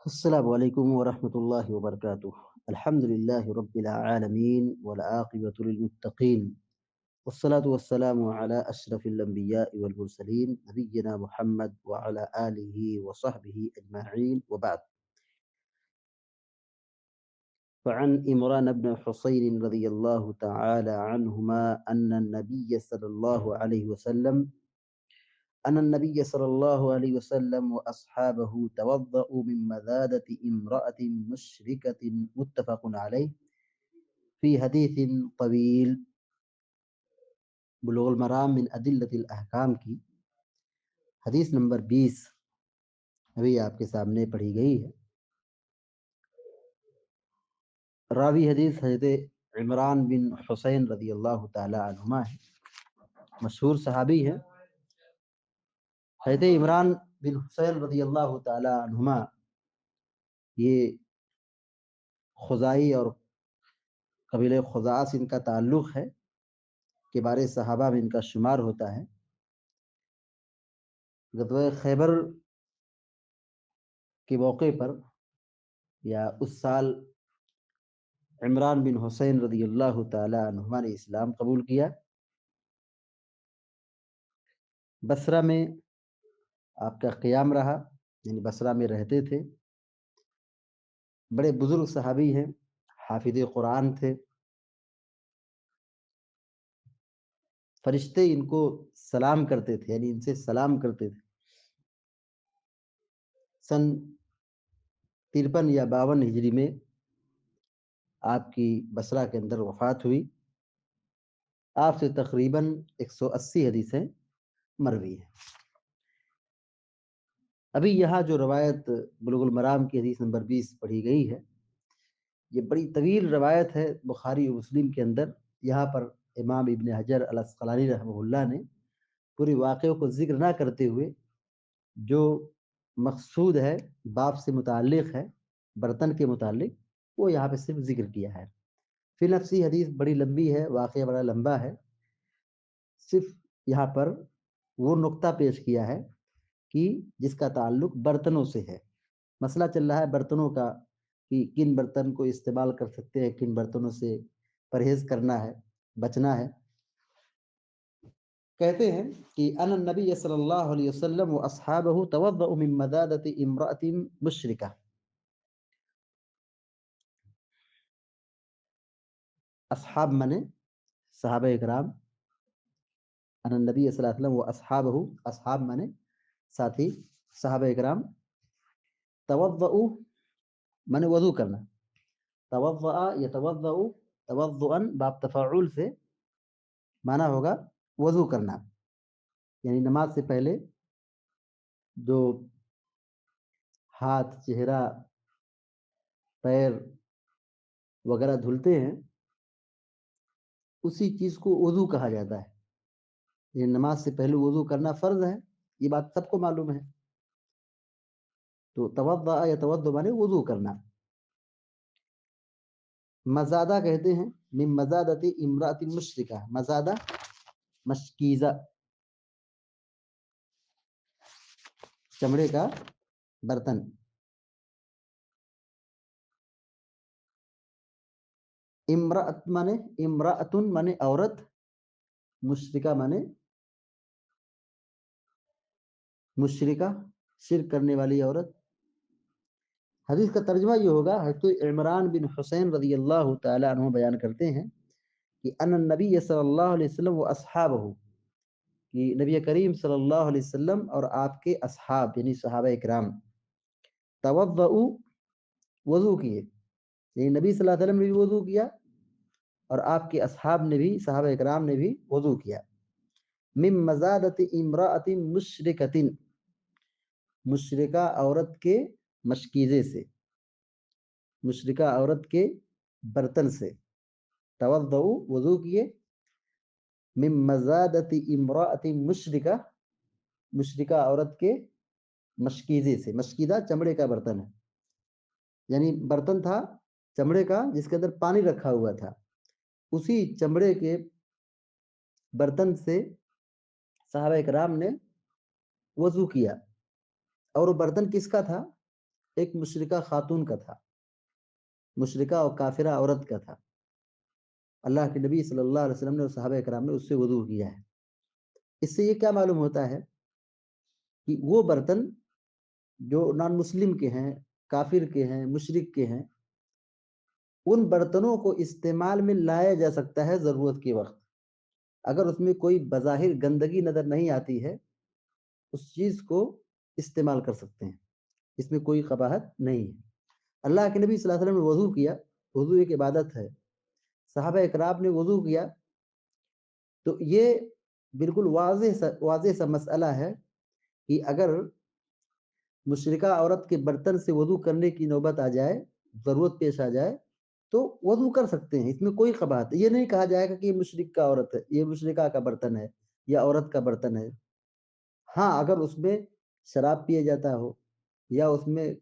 السلام علیکم ورحمۃ اللہ وبرکاتہ۔ الحمد للہ رب العالمین والعاقبۃ للمتقین والصلاة والسلام علی اشرف الانبیاء والمرسلین نبینا محمد وعلی آلہ وصحبہ اجمعین وبعد۔ فعن عمران بن حسین رضی اللہ تعالی عنہما أن النبي صلى الله عليه وسلم وأصحابه توضأوا من مذادة امرأة مشركة متفق عليه في حديث طويل۔ بلوغ المرام من أدلة الأحکام کی حدیث نمبر 20 ابھی آپ کے سامنے پڑھی گئی ہے۔ راوی حدیث حضرت عمران بن حسین رضی اللہ تعالی عنہما ہے، مشہور صحابی ہیں۔ حضرت عمران بن حسین رضی اللہ تعالی عنہما یہ خزائی اور قبیلہ خزاعہ سے ان کا تعلق ہے، کبار صحابہ میں ان کا شمار ہوتا ہے۔ غزوہ خیبر کے موقع پر یا اس سال عمران بن حسین رضی اللہ تعالی عنہما نے اسلام قبول کیا۔ بصرہ میں آپ کا قیام رہا، یعنی بصرہ میں رہتے تھے۔ بڑے بزرگ صحابی ہیں، حافظ قرآن تھے۔ فرشتے ان کو سلام کرتے تھے، یعنی ان سے سلام کرتے تھے۔ سن 53 یا 52 ہجری میں آپ کی بصرہ کے اندر وفات ہوئی۔ آپ سے تقریباً 180 حدیثیں مروی ہیں۔ ابھی یہاں جو روایت بلوغ المرام کی حدیث نمبر 20 پڑھی گئی ہے، یہ بڑی طویل روایت ہے بخاری و مسلم کے اندر۔ یہاں پر امام ابن حجر العسقلانی رحمہ اللہ نے پوری واقعے کو ذکر نہ کرتے ہوئے جو مقصود ہے، باب سے متعلق ہے، برتن کے متعلق، وہ یہاں پہ صرف ذکر کیا ہے۔ فی نفسی حدیث بڑی لمبی ہے، واقعہ بڑا لمبا ہے، صرف یہاں پر وہ نقطہ پیش کیا ہے کہ جس کا تعلق برتنوں سے ہے۔ مسئلہ چل رہا ہے برتنوں کا، کہ کن برتن کو استعمال کر سکتے ہیں، کن برتنوں سے پرہیز کرنا ہے، بچنا ہے۔ کہتے ہیں کہ ان النبی صلی اللہ علیہ وسلم و اصحابہ توضؤوا من مذادۃ امرأۃ مشرکہ۔ اصحاب منے صحابہ اکرام، ان النبی صلی اللہ علیہ وسلم و اصحابہ، اصحاب منے ساتھی، صحابہ اکرام، توضؤوا منے وضو کرنا، توضأ یتوضأ توضؤا باب تفاعل سے معنی ہوگا وضو کرنا، یعنی نماز سے پہلے جو ہاتھ، چہرہ، پیر وغیرہ دھلتے ہیں، اسی چیز کو وضو کہا جاتا ہے۔ یہ نماز سے پہلے وضو کرنا فرض ہے، یہ بات سب کو معلوم ہے۔ تو توضأ یتوضأ مانے وضو کرنا۔ مزادہ کہتے ہیں من مزادۃ امرأۃ مشرکہ، مزادہ مشکیزہ، چمڑے کا برتن۔ امرأۃ مانے امرأۃ مانے عورت، مشرکہ مانے مشرکہ شرک کرنے والی عورت۔ حدیث کا ترجمہ یہ ہوگا، حضرت عمران بن حسین رضی اللہ تعالی عنہ بیان کرتے ہیں کہ ان النبی صلی اللہ علیہ وسلم و اصحابہ، کہ نبی کریم صلی اللہ علیہ وسلم اور آپ کے اصحاب یعنی صحابہ اکرام، توضؤوا وضو کیے، یعنی نبی صلی اللہ علیہ وسلم نے بھی وضو کیا اور آپ کے اصحاب نے بھی، صحابہ اکرام نے بھی وضو کیا۔ من مزادۃ امرأۃ مشرکۃ، مشرکہ عورت کے مشکیزے سے، مشرکہ عورت کے برتن سے، توضؤوا وضو کیے، من مزادۃ امرأۃ مشرکہ، مشرکہ عورت کے مشکیزے سے۔ مشکیزہ چمڑے کا برتن ہے، یعنی برتن تھا چمڑے کا جس کے اندر پانی رکھا ہوا تھا، اسی چمڑے کے برتن سے صحابہ اکرام نے وضو کیا۔ اور وہ برتن کس کا تھا؟ ایک مشرکہ خاتون کا تھا، مشرکہ اور کافرہ عورت کا تھا۔ اللہ کے نبی صلی اللہ علیہ وسلم نے اور صحابہ کرام نے اس سے وضو کیا ہے۔ اس سے یہ کیا معلوم ہوتا ہے کہ وہ برتن جو نان مسلم کے ہیں، کافر کے ہیں، مشرک کے ہیں، ان برتنوں کو استعمال میں لایا جا سکتا ہے ضرورت کے وقت۔ اگر اس میں کوئی بظاہر گندگی نظر نہیں آتی ہے، اس چیز کو استعمال کر سکتے ہیں، اس میں کوئی قباحت نہیں ہے۔ اللہ کے نبی صلی اللہ علیہ وسلم نے وضو کیا، وضو ایک عبادت ہے، صحابہ اکرام نے وضو کیا، تو یہ بالکل واضح سا مسئلہ ہے کہ اگر مشرکہ عورت کے برتن سے وضو کرنے کی نوبت آ جائے، ضرورت پیش آ جائے، تو وضو کر سکتے ہیں، اس میں کوئی قباحت یہ نہیں کہا جائے گا کہ یہ مشرک کا عورت ہے، یہ مشرکہ کا برتن ہے یا عورت کا برتن ہے۔ ہاں اگر اس میں شراب پیے جاتا ہو یا اس میں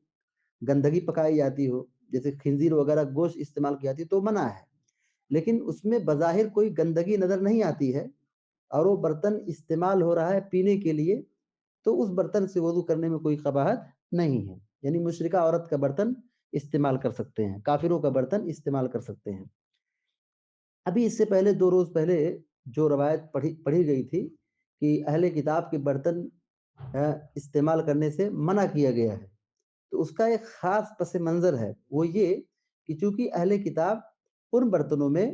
گندگی پکائی جاتی ہو، جیسے خنزیر وغیرہ گوشت استعمال کی جاتی ہے تو منع ہے، لیکن اس میں بظاہر کوئی گندگی نظر نہیں آتی ہے اور وہ برتن استعمال ہو رہا ہے پینے کے لیے، تو اس برتن سے وضو کرنے میں کوئی قباحت نہیں ہے۔ یعنی مشرکہ عورت کا برتن استعمال کر سکتے ہیں، کافروں کا برتن استعمال کر سکتے ہیں۔ ابھی اس سے پہلے 2 روز پہلے جو روایت پڑھی گئی تھی کہ اہل کتاب کے برتن استعمال کرنے سے منع کیا گیا ہے، تو اس کا ایک خاص پس منظر ہے، وہ یہ کہ چونکہ اہل کتاب ان برتنوں میں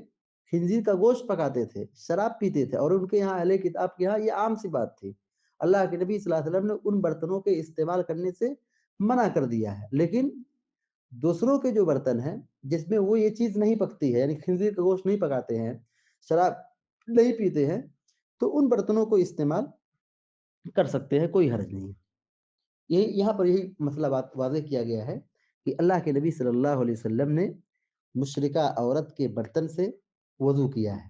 خنزیر کا گوشت پکاتے تھے، شراب پیتے تھے، اور ان کے یہاں اہل کتاب کے یہاں یہ عام سی بات تھی۔ اللہ کے نبی صلی اللہ علیہ وسلم نے ان برتنوں کے استعمال کرنے سے منع کر دیا ہے، لیکن دوسروں کے جو برتن ہیں جس میں وہ یہ چیز نہیں پکتی ہے، یعنی خنزیر کا گوشت نہیں پکاتے ہیں، شراب نہیں پیتے ہیں، تو ان برتنوں کو استعمال کر سکتے ہیں، کوئی حرج نہیں۔ یہاں پر یہی مسئلہ واضح کیا گیا ہے کہ اللہ کے نبی صلی اللہ علیہ وسلم نے مشرکہ عورت کے برتن سے وضو کیا ہے۔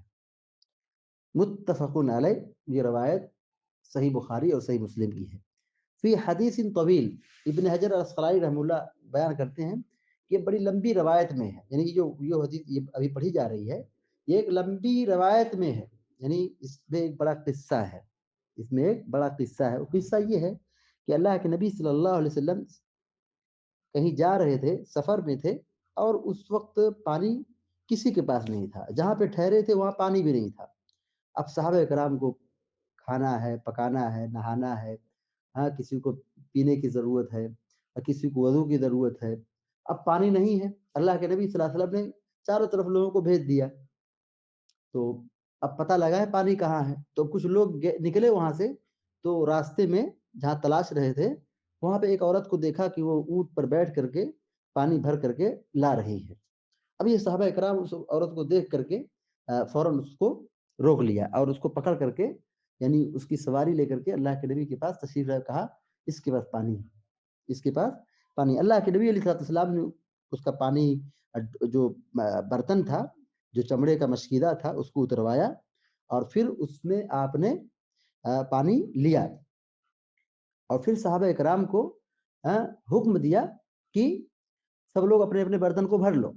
متفق علیہ، یہ روایت صحیح بخاری اور صحیح مسلم کی ہے۔ فی حدیث طویل، ابن حجر الاسقلانی رحمہ اللہ بیان کرتے ہیں کہ یہ بڑی لمبی روایت میں ہے، یعنی جو حدیث یہ ابھی پڑھی جا رہی ہے یہ ایک لمبی روایت میں ہے، یعنی اس میں ایک بڑا قصہ ہے، اس میں ایک بڑا قصہ ہے۔ وہ قصہ یہ ہے کہ اللہ کے نبی صلی اللہ علیہ وسلم کہیں جا رہے تھے، سفر میں تھے، اور اس وقت پانی کسی کے پاس نہیں تھا، جہاں پہ ٹھہرے تھے وہاں پانی بھی نہیں تھا۔ اب صحابہ کرام کو کھانا ہے، پکانا ہے، نہانا ہے، ہاں کسی کو پینے کی ضرورت ہے، کسی کو وضو کی ضرورت ہے، اب پانی نہیں ہے۔ اللہ کے نبی صلی اللہ علیہ وسلم نے چاروں طرف لوگوں کو بھیج دیا، تو اب پتہ لگا ہے پانی کہاں ہے، تو کچھ لوگ نکلے وہاں سے، تو راستے میں جہاں تلاش رہے تھے وہاں پہ ایک عورت کو دیکھا کہ وہ اونٹ پر بیٹھ کر کے پانی بھر کر کے لا رہی ہے۔ اب یہ صحابہ اکرام اس عورت کو دیکھ کر کے فوراً اس کو روک لیا اور اس کو پکڑ کر کے، یعنی اس کی سواری لے کر کے اللہ کے نبی کے پاس تشریف لائے، کہا اس کے پاس پانی ہے، اس کے پاس پانی۔ اللہ کے نبی علیہ السلام نے اس کا پانی جو برتن تھا، جو چمڑے کا مشکیدہ تھا، اس کو اتروایا اور پھر اس میں آپ نے پانی لیا، اور پھر صحابہ اکرام کو حکم دیا کہ سب لوگ اپنے اپنے برتن کو بھر لو،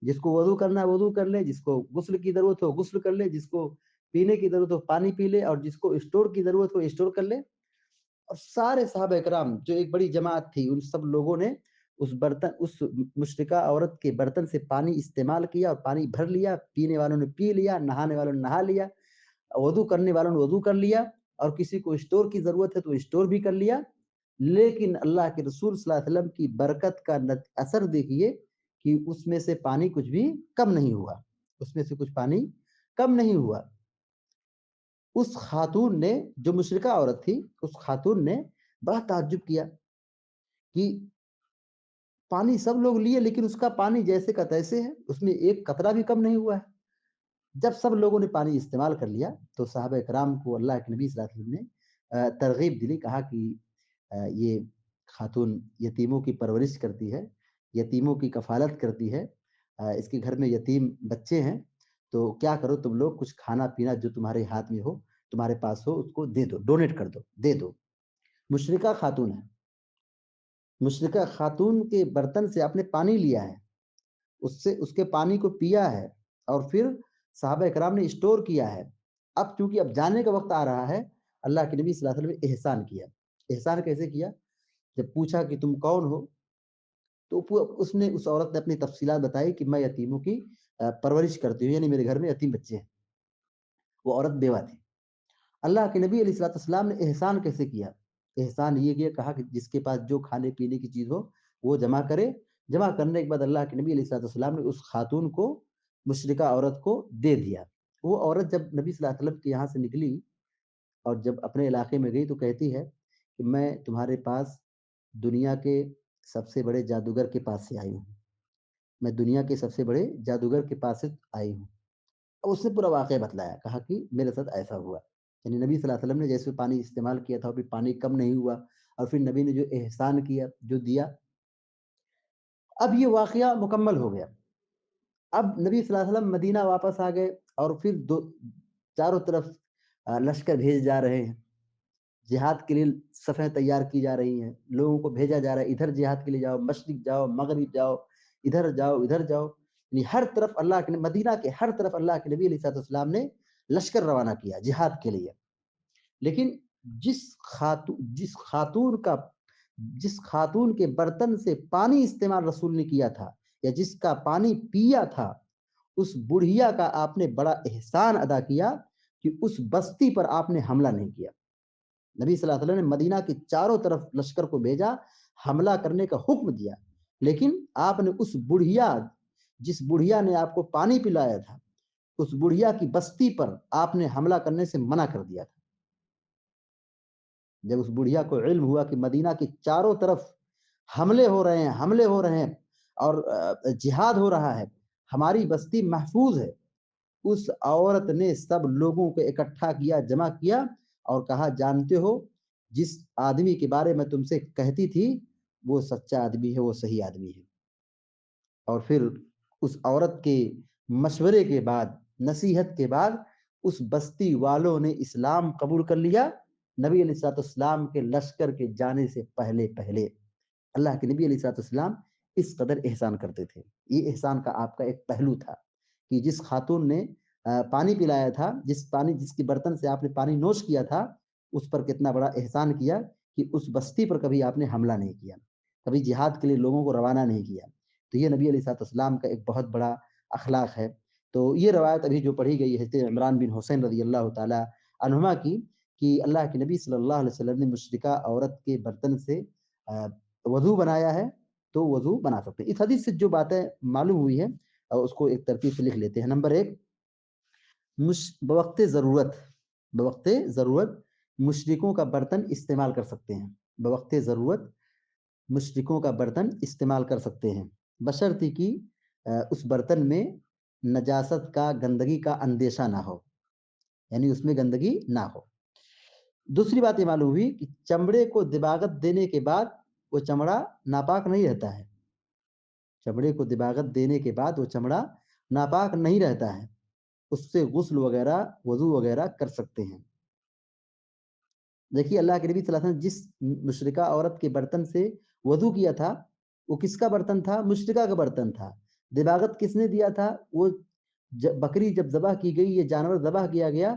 جس کو وضو کرنا ہے وضو کر لے، جس کو غسل کی ضرورت ہو غسل کر لے، جس کو پینے کی ضرورت ہو پانی پی لے، اور جس کو اسٹور کی ضرورت ہو اسٹور کر لے۔ اور سارے صحابہ کرام جو ایک بڑی جماعت تھی، ان سب لوگوں نے اس مشرکہ عورت کے برتن سے پانی استعمال کیا اور پانی بھر لیا، پینے والوں نے پی لیا، نہانے والوں نے نہا لیا، وضو کرنے والوں نے وضو کر لیا، اور کسی کو اسٹور کی ضرورت ہے تو اسٹور بھی کر لیا۔ لیکن اللہ کے رسول صلی اللہ علیہ وسلم کی برکت کا اثر دیکھیے کہ اس میں سے پانی کچھ بھی کم نہیں ہوا، اس میں سے کچھ پانی کم نہیں ہوا۔ اس خاتون نے، جو مشرکہ عورت تھی، اس خاتون نے بڑا تعجب کیا کہ پانی سب لوگ لیے لیکن اس کا پانی جیسے کا تیسے ہے، اس میں ایک قطرہ بھی کم نہیں ہوا ہے۔ جب سب لوگوں نے پانی استعمال کر لیا تو صحابہ کرام کو اللہ کے نبی صلی اللہ علیہ وسلم نے ترغیب دلی، کہا کہ یہ خاتون یتیموں کی پرورش کرتی ہے، یتیموں کی کفالت کرتی ہے، اس کے گھر میں یتیم بچے ہیں، تو کیا کرو تم لوگ کچھ کھانا پینا جو تمہارے ہاتھ میں ہو، تمہارے پاس ہو، اس کو دے دو، ڈونیٹ کر دو، دے دو۔ مشرکہ خاتون ہے، مشرکہ خاتون کے برتن سے آپ نے پانی لیا ہے، اس کے پانی کو پیا ہے، اور پھر صحابہ کرام نے اسٹور کیا ہے۔ اب چونکہ اب جانے کا وقت آ رہا ہے، اللہ کے نبی صلی اللہ علیہ وسلم نے احسان کیا۔ احسان کیسے کیا؟ جب پوچھا کہ تم کون ہو تو اس نے اس عورت نے اپنی تفصیلات بتائی کہ میں یتیموں کی پرورش کرتی ہوں، یعنی میرے گھر میں یتیم بچے ہیں۔ وہ عورت بیوہ تھی۔ اللہ کے نبی علیہ الصلوۃ والسلام نے احسان کیسے کیا؟ احسان یہ کیا، کہا کہ جس کے پاس جو کھانے پینے کی چیز ہو وہ جمع کرے، جمع کرنے کے بعد اللہ کے نبی علیہ الصلوۃ والسلام نے اس خاتون کو، مشرکہ عورت کو دے دیا۔ وہ عورت جب نبی صلی اللہ علیہ وسلم کے یہاں سے نکلی اور جب اپنے علاقے میں گئی تو کہتی ہے کہ میں تمہارے پاس دنیا کے سب سے بڑے جادوگر کے پاس سے آئی ہوں، میں دنیا کے سب سے بڑے جادوگر کے پاس سے آئی ہوں۔ اور اس نے پورا واقعہ بتلایا، کہا کہ میرے ساتھ ایسا ہوا، یعنی نبی صلی اللہ علیہ وسلم نے جیسے پانی استعمال کیا تھا، اور پھر پانی کم نہیں ہوا، اور پھر نبی نے جو احسان کیا، جو دیا، اب یہ واقعہ مکمل ہو گیا۔ اب نبی صلی اللہ علیہ وسلم مدینہ واپس آ گئے، اور پھر چاروں طرف لشکر بھیج جا رہے ہیں، جہاد کے لیے صفیں تیار کی جا رہی ہیں، لوگوں کو بھیجا جا رہا ہے، ادھر جہاد کے لیے جاؤ، مشرق جاؤ، مغرب جاؤ، ادھر جاؤ، ادھر جاؤ، یعنی ہر طرف اللہ کے مدینہ کے ہر طرف اللہ کے نبی علیہ الصلوۃ والسلام نے لشکر روانہ کیا جہاد کے لیے۔ لیکن جس خاتون کے برتن سے پانی استعمال رسول نے کیا تھا، یا جس کا پانی پیا تھا، اس بڑھیا کا آپ نے بڑا احسان ادا کیا کہ اس بستی پر آپ نے حملہ نہیں کیا۔ نبی صلی اللہ علیہ وسلم نے مدینہ کے چاروں طرف لشکر کو بھیجا، حملہ کرنے کا حکم دیا، لیکن آپ نے جس بڑھیا نے آپ کو پانی پلایا تھا، اس بڑھیا کی بستی پر آپ نے حملہ کرنے سے منع کر دیا تھا۔ جب اس بڑھیا کو علم ہوا کہ مدینہ کے چاروں طرف حملے ہو رہے ہیں اور جہاد ہو رہا ہے، ہماری بستی محفوظ ہے، اس عورت نے سب لوگوں کو اکٹھا کیا، جمع کیا، اور کہا جانتے ہو جس آدمی کے بارے میں تم سے کہتی تھی وہ سچا آدمی ہے، وہ صحیح آدمی ہے۔ اور پھر اس عورت کے مشورے کے بعد، نصیحت کے بعد، اس بستی والوں نے اسلام قبول کر لیا، نبی علیہ الصلوۃ والسلام کے لشکر کے جانے سے پہلے پہلے۔ اللہ کے نبی علیہ الصلوۃ والسلام اس قدر احسان کرتے تھے۔ یہ احسان کا آپ کا ایک پہلو تھا کہ جس خاتون نے پانی پلایا تھا، جس کے برتن سے آپ نے پانی نوش کیا تھا، اس پر کتنا بڑا احسان کیا کہ اس بستی پر کبھی آپ نے حملہ نہیں کیا، کبھی جہاد کے لیے لوگوں کو روانہ نہیں کیا۔ تو یہ نبی علیہ الصلوۃ والسلام کا ایک بہت بڑا اخلاق ہے۔ تو یہ روایت ابھی جو پڑھی گئی ہے حضرت عمران بن حسین رضی اللہ تعالی عنہما کی، کہ اللہ کے نبی صلی اللہ علیہ وسلم نے مشرکہ عورت کے برتن سے وضو بنایا ہے، تو وضو بنا سکتے ہیں۔ اس حدیث سے جو باتیں معلوم ہوئی ہیں اس کو ایک ترتیب سے لکھ لیتے ہیں۔ نمبر 1، بوقت ضرورت مشرکوں کا برتن استعمال کر سکتے ہیں، بوقت ضرورت مشرکوں کا برتن استعمال کر سکتے ہیں، بشرطی کہ اس برتن میں نجاست کا، گندگی کا اندیشہ نہ ہو، یعنی اس میں گندگی نہ ہو۔ دوسری بات یہ معلوم ہوئی کہ چمڑے کو دباغت دینے کے بعد وہ چمڑا ناپاک نہیں رہتا ہے، چمڑے کو دباغت دینے کے بعد وہ چمڑا ناپاک نہیں رہتا ہے، اس سے غسل وغیرہ، وضو وغیرہ کر سکتے ہیں۔ دیکھیے اللہ کے نبی صلی اللہ علیہ وسلم جس مشرکہ عورت کے برتن سے وضو کیا تھا، وہ کس کا برتن تھا؟ مشرکہ کا برتن تھا۔ دباغت کس نے دیا تھا؟ وہ بکری جب ذبح کی گئی، یہ جانور ذبح کیا گیا،